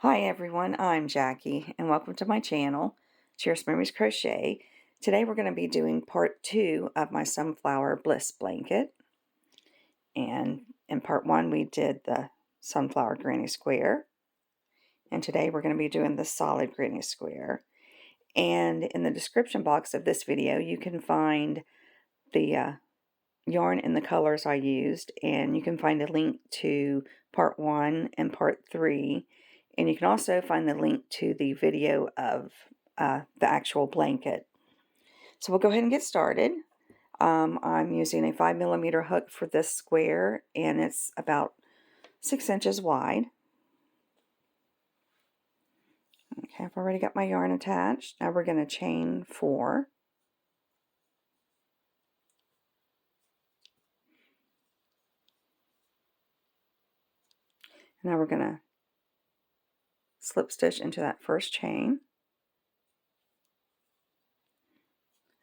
Hi everyone, I'm Jackie and welcome to my channel, Cheers Memories Crochet. Today we're going to be doing part 2 of my Sunflower Bliss blanket. And in part 1 we did the Sunflower Granny Square. And today we're going to be doing the solid Granny Square. And in the description box of this video you can find the yarn and the colors I used, and you can find a link to part 1 and part 3, and you can also find the link to the video of the actual blanket. So we'll go ahead and get started. I'm using a 5mm hook for this square, and it's about 6 inches wide. Okay, I've already got my yarn attached. Now we're going to chain 4. Now we're going to slip stitch into that first chain.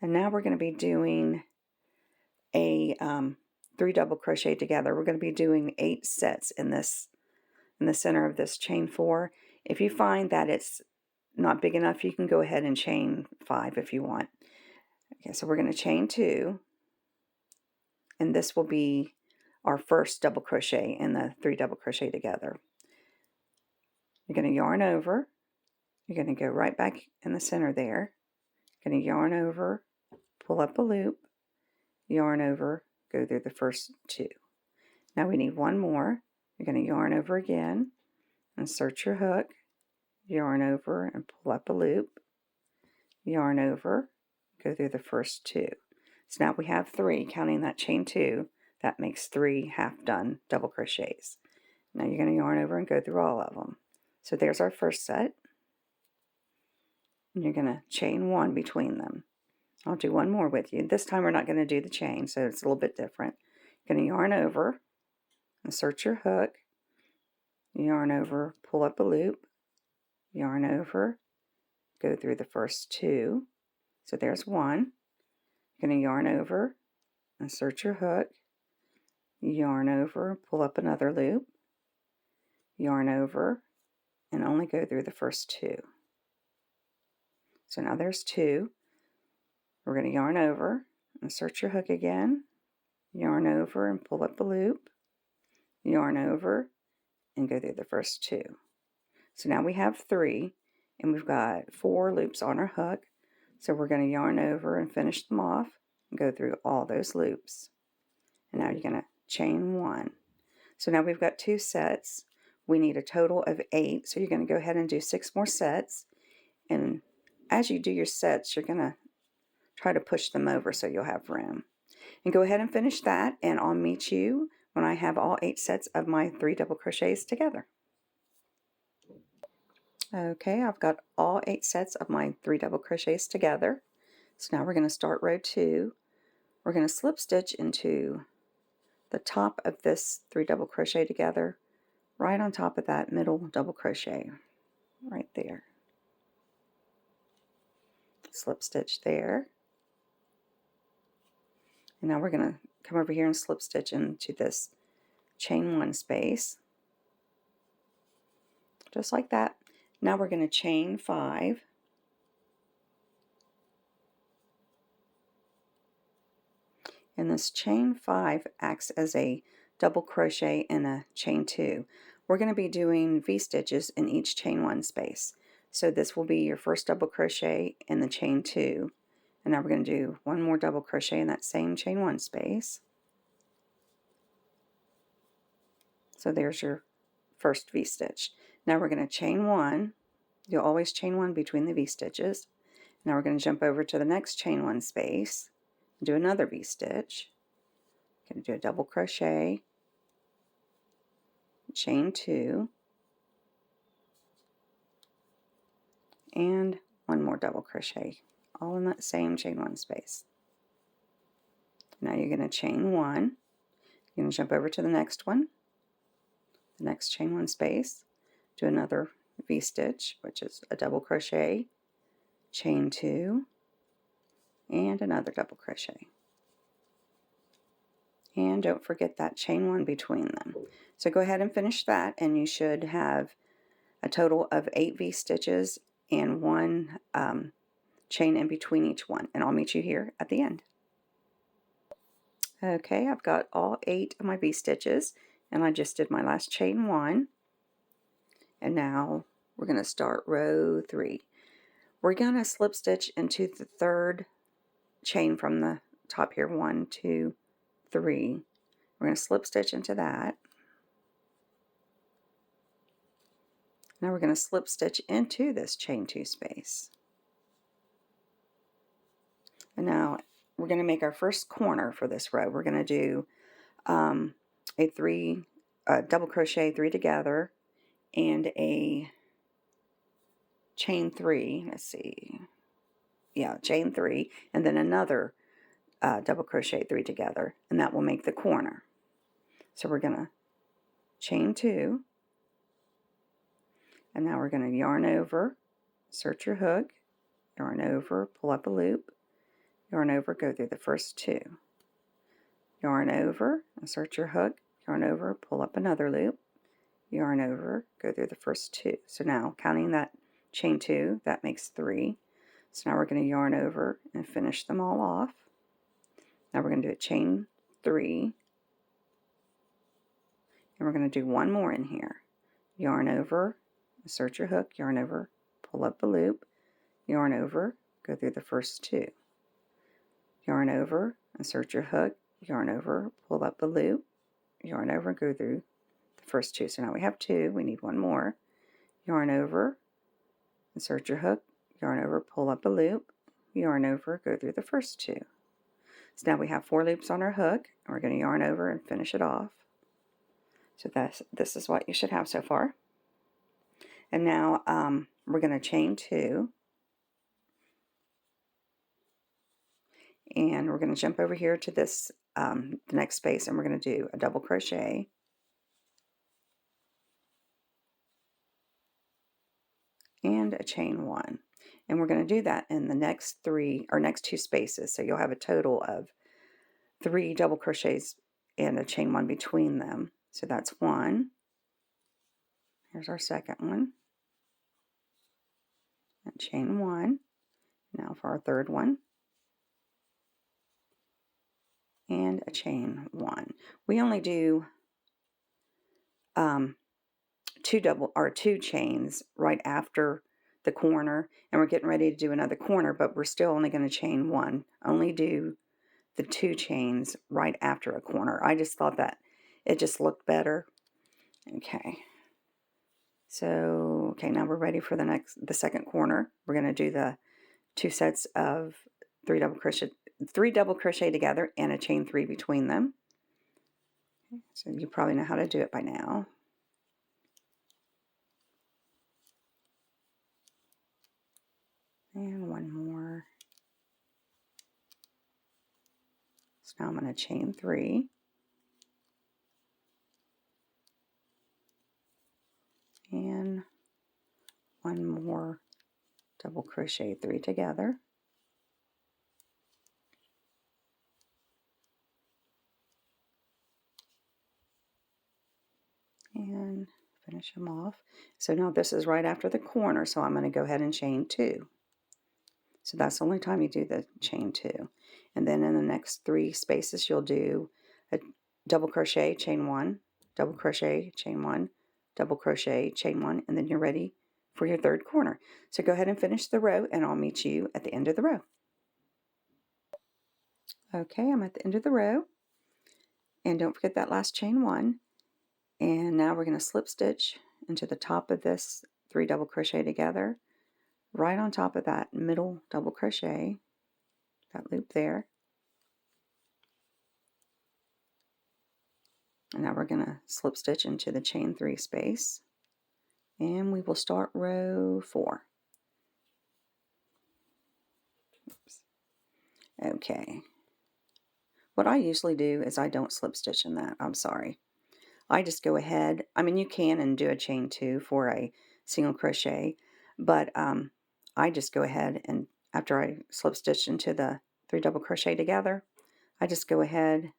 And now we're going to be doing a 3 double crochet together. We're going to be doing 8 sets in the center of this chain 4. If you find that it's not big enough, you can go ahead and chain 5 if you want. Okay, so we're going to chain 2, and this will be our first double crochet in the 3 double crochet together. You're going to yarn over. You're going to go right back in the center there. You're going to yarn over, pull up a loop, yarn over, go through the first 2. Now we need one more. You're going to yarn over again, insert your hook, yarn over and pull up a loop, yarn over, go through the first 2. So now we have 3, counting that chain 2, that makes 3 half done double crochets. Now you're going to yarn over and go through all of them. So there's our first set, and you're going to chain 1 between them. I'll do one more with you. This time we're not going to do the chain, so it's a little bit different. You're going to yarn over, insert your hook, yarn over, pull up a loop, yarn over, go through the first 2. So there's 1. You're going to yarn over, insert your hook, yarn over, pull up another loop, yarn over, and only go through the first 2. So now there's 2. We're going to yarn over, insert your hook again, yarn over and pull up a loop, yarn over, and go through the first 2. So now we have 3, and we've got 4 loops on our hook. So we're going to yarn over and finish them off and go through all those loops. And now you're going to chain 1. So now we've got 2 sets. We need a total of 8. So you're going to go ahead and do 6 more sets. And as you do your sets, you're going to try to push them over so you'll have room. And go ahead and finish that, and I'll meet you when I have all 8 sets of my 3 double crochets together. Okay, I've got all 8 sets of my 3 double crochets together. So now we're going to start row 2. We're going to slip stitch into the top of this 3 double crochet together, right on top of that middle double crochet, right there. Slip stitch there. And now we're going to come over here and slip stitch into this chain 1 space, just like that. Now we're going to chain 5. And this chain 5 acts as a double crochet in a chain 2. We're going to be doing V-stitches in each chain 1 space. So this will be your first double crochet in the chain 2. And now we're going to do one more double crochet in that same chain 1 space. So there's your first V-stitch. Now we're going to chain 1. You'll always chain 1 between the V-stitches. Now we're going to jump over to the next chain 1 space, do another V-stitch. Going to do a double crochet, chain 2, and one more double crochet, all in that same chain 1 space. Now you're going to chain 1. You're going to jump over to the next one, the next chain 1 space, do another V-stitch, which is a double crochet, chain 2, and another double crochet. And don't forget that chain 1 between them. So go ahead and finish that, and you should have a total of 8 V-stitches and 1 chain in between each one, and I'll meet you here at the end. Okay, I've got all 8 of my V-stitches, and I just did my last chain 1, and now we're going to start row 3. We're going to slip stitch into the 3rd chain from the top here, 1, 2, 3. We're going to slip stitch into that. Now we're going to slip stitch into this chain 2 space. And now we're going to make our first corner for this row. We're going to do a double crochet 3 together and a chain 3. Let's see. Yeah, chain 3, and then another double crochet 3 together, and that will make the corner. So we're going to chain 2, and now we're going to yarn over, insert your hook, yarn over, pull up a loop, yarn over, go through the first 2, yarn over, insert your hook, yarn over, pull up another loop, yarn over, go through the first 2. So now counting that chain 2, that makes 3. So now we're going to yarn over and finish them all off. Now we're going to do a chain 3, and we're going to do one more in here. Yarn over, insert your hook, yarn over, pull up a loop, yarn over, go through the first 2. Yarn over, insert your hook, yarn over, pull up a loop, yarn over, go through the first 2. So now we have 2, we need one more. Yarn over, insert your hook, yarn over, pull up a loop, yarn over, go through the first 2. So now we have 4 loops on our hook, and we're going to yarn over and finish it off. So this is what you should have so far. And now we're going to chain 2, and we're going to jump over here to this the next space, and we're going to do a double crochet, and a chain 1, and we're going to do that in the next 2 spaces. So you'll have a total of 3 double crochets and a chain 1 between them. So that's 1. Here's our second one, and chain 1. Now for our third one, and a chain 1. We only do 2 chains right after the corner, and we're getting ready to do another corner, but we're still only going to chain 1. Only do the 2 chains right after a corner. I just thought that it just looked better. Okay. So, okay, now we're ready for the second corner. We're going to do the 2 sets of 3 double crochet together and a chain 3 between them. So you probably know how to do it by now. And one more. So now I'm going to chain 3. And one more double crochet 3 together. And finish them off. So now this is right after the corner, so I'm going to go ahead and chain 2. So that's the only time you do the chain 2. And then in the next 3 spaces you'll do a double crochet, chain 1, double crochet, chain 1, double crochet, chain 1, and then you're ready for your third corner. So go ahead and finish the row, and I'll meet you at the end of the row. Okay, I'm at the end of the row, and don't forget that last chain 1. And now we're going to slip stitch into the top of this 3 double crochet together, right on top of that middle double crochet, that loop there. And now we're going to slip stitch into the chain 3 space, and we will start row 4. Oops. Okay. What I usually do is I don't slip stitch in that. I'm sorry. I just go ahead. I mean, you can and do a chain 2 for a single crochet, but I just go ahead and after I slip stitch into the 3 double crochet together, I just go ahead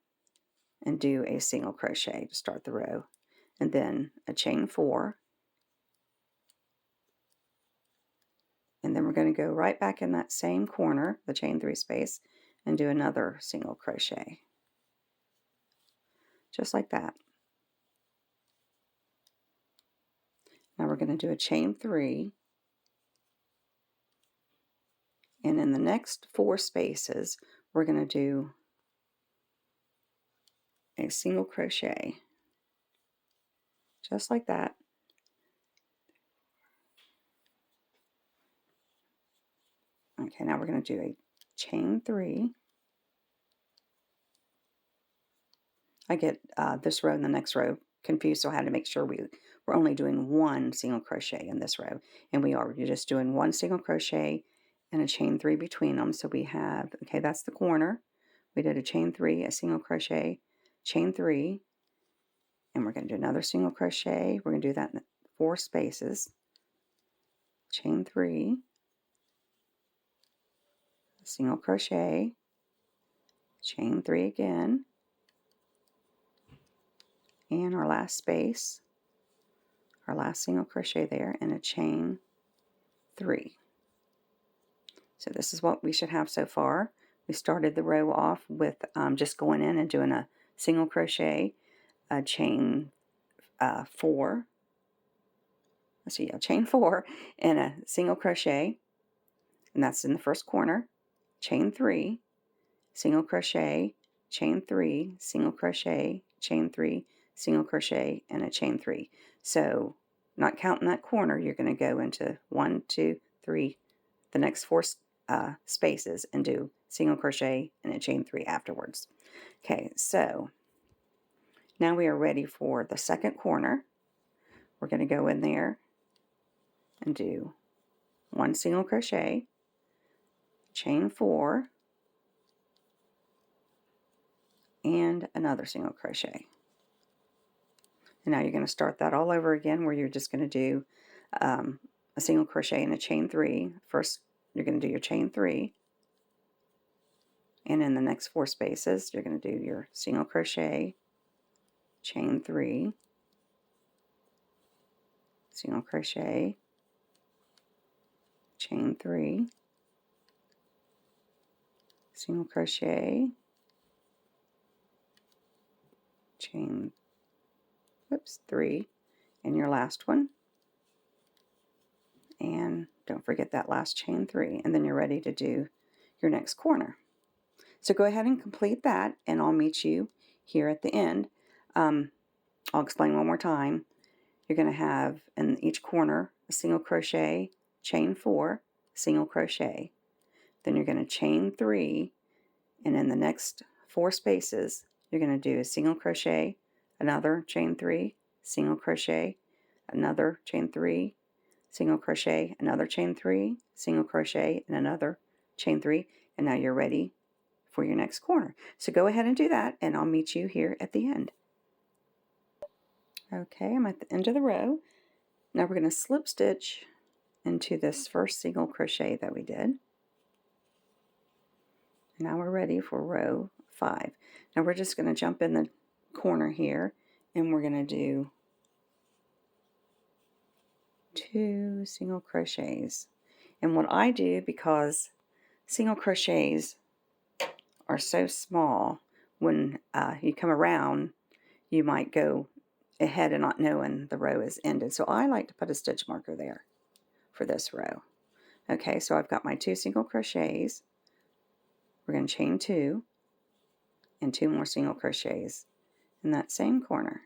and do a single crochet to start the row, and then a chain 4, And then we're going to go right back in that same corner, the chain 3 space, and do another single crochet. Just like that. Now we're going to do a chain 3. And in the next 4 spaces, we're going to do a single crochet. Just like that. Okay, now we're going to do a chain 3. I get this row and the next row confused, so I had to make sure we're only doing 1 single crochet in this row. And we are. You're just doing 1 single crochet and a chain 3 between them. So we have, okay, that's the corner. We did a chain 3, a single crochet, chain 3, and we're going to do another single crochet. We're going to do that in 4 spaces. Chain 3, single crochet, chain 3 again, and our last space, our last single crochet there, and a chain 3. So this is what we should have so far. We started the row off with just going in and doing a single crochet, a chain 4, let's see, a chain 4 and a single crochet, and that's in the first corner, chain 3, single crochet, chain 3, single crochet, chain 3, single crochet, and a chain 3. So not counting that corner, you're going to go into 1, 2, 3, the next 4 spaces and do single crochet and a chain 3 afterwards. Okay, so now we are ready for the second corner. We're going to go in there and do 1 single crochet, chain 4, and another single crochet. And now you're going to start that all over again, where you're just going to do a single crochet and a chain 3. First, you're going to do your chain 3, and in the next 4 spaces, you're going to do your single crochet, chain 3, single crochet, chain 3, single crochet, chain 3, and your last one, and don't forget that last chain 3, and then you're ready to do your next corner. So go ahead and complete that, and I'll meet you here at the end. I'll explain one more time. You're going to have in each corner a single crochet, chain 4, single crochet. Then you're going to chain 3, and in the next 4 spaces, you're going to do a single crochet, another chain 3, single crochet, another chain 3, single crochet, another chain 3, single crochet, and another chain 3, and now you're ready for your next corner. So go ahead and do that, and I'll meet you here at the end. Okay, I'm at the end of the row. Now we're going to slip stitch into this first single crochet that we did. Now we're ready for row 5. Now we're just going to jump in the corner here, and we're going to do 2 single crochets. And what I do, because single crochets are so small, when you come around, you might go ahead and not knowing the row is ended. So I like to put a stitch marker there for this row. Okay, so I've got my 2 single crochets. We're going to chain 2 and 2 more single crochets in that same corner.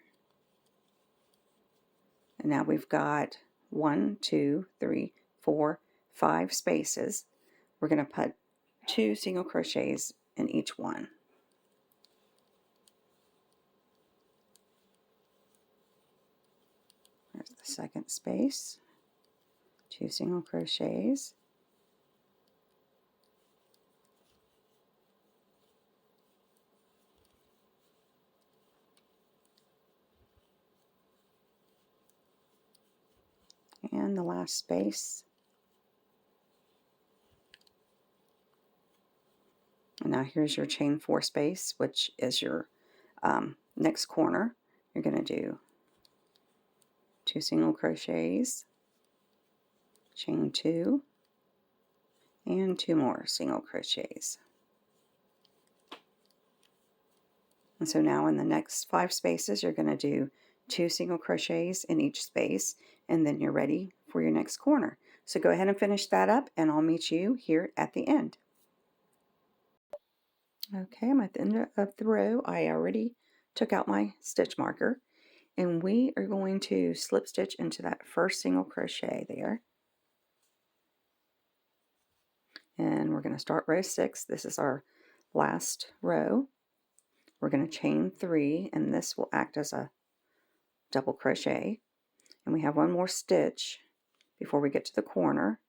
And now we've got 1, 2, 3, 4, 5 spaces. We're going to put 2 single crochets in each one. There's the second space, 2 single crochets, and the last space. And now here's your chain 4 space, which is your next corner. You're going to do 2 single crochets, chain 2, and 2 more single crochets. And so now in the next 5 spaces, you're going to do 2 single crochets in each space, and then you're ready for your next corner. So go ahead and finish that up, and I'll meet you here at the end. Okay, I'm at the end of the row. I already took out my stitch marker, and we are going to slip stitch into that first single crochet there. And we're going to start row 6. This is our last row. We're going to chain 3, and this will act as a double crochet. And we have one more stitch before we get to the corner.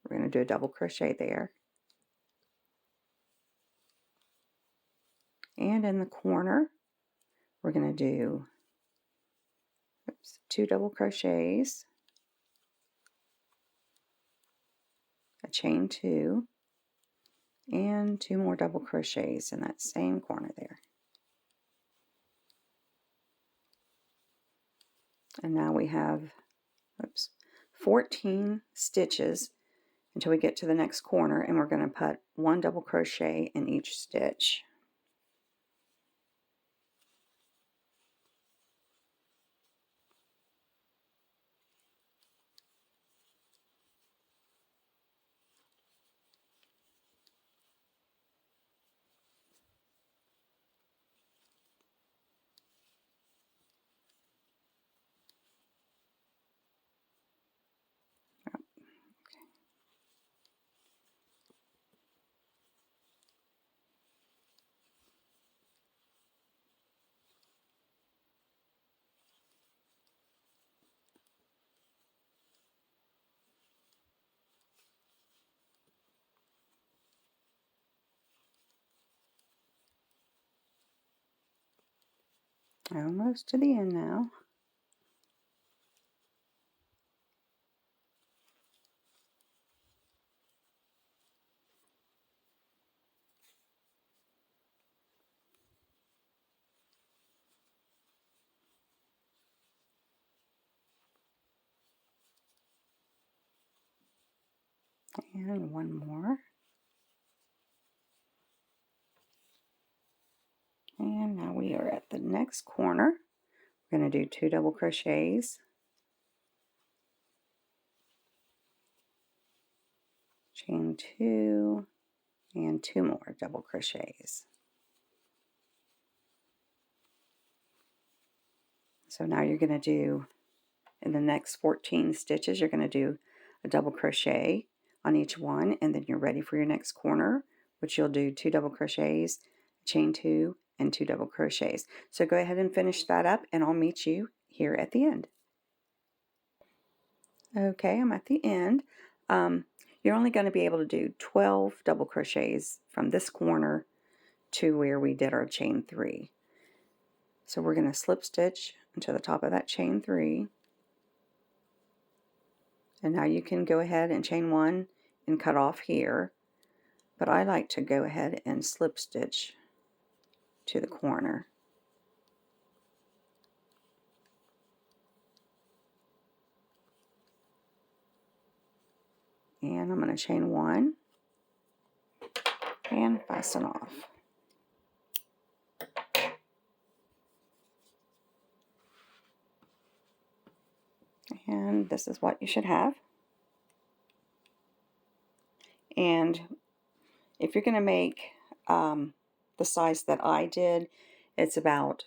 We're going to do a double crochet there. And in the corner, we're going to do 2 double crochets, a chain 2, and 2 more double crochets in that same corner there. And now we have 14 stitches until we get to the next corner, and we're going to put 1 double crochet in each stitch. Almost to the end now. And 1 more. And now we are at the next corner. We're going to do 2 double crochets, chain 2, and 2 more double crochets. So now you're going to do, in the next 14 stitches, you're going to do a double crochet on each one, and then you're ready for your next corner, which you'll do 2 double crochets, chain 2, and 2 double crochets. So go ahead and finish that up, and I'll meet you here at the end. Okay, I'm at the end. You're only going to be able to do 12 double crochets from this corner to where we did our chain 3. So we're going to slip stitch into the top of that chain 3. And now you can go ahead and chain 1 and cut off here. But I like to go ahead and slip stitch to the corner. And I'm going to chain 1 and fasten off. And this is what you should have. And if you're going to make the size that I did, it's about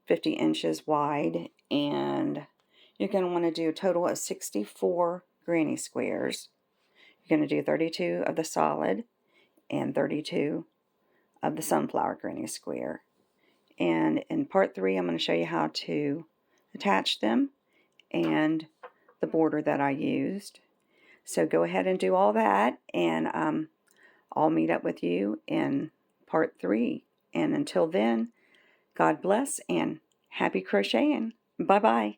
50 inches wide, and you're going to want to do a total of 64 granny squares. You're going to do 32 of the solid and 32 of the sunflower granny square. And in part 3, I'm going to show you how to attach them and the border that I used. So go ahead and do all that, and I'll meet up with you in part 3. And until then, God bless and happy crocheting. Bye-bye.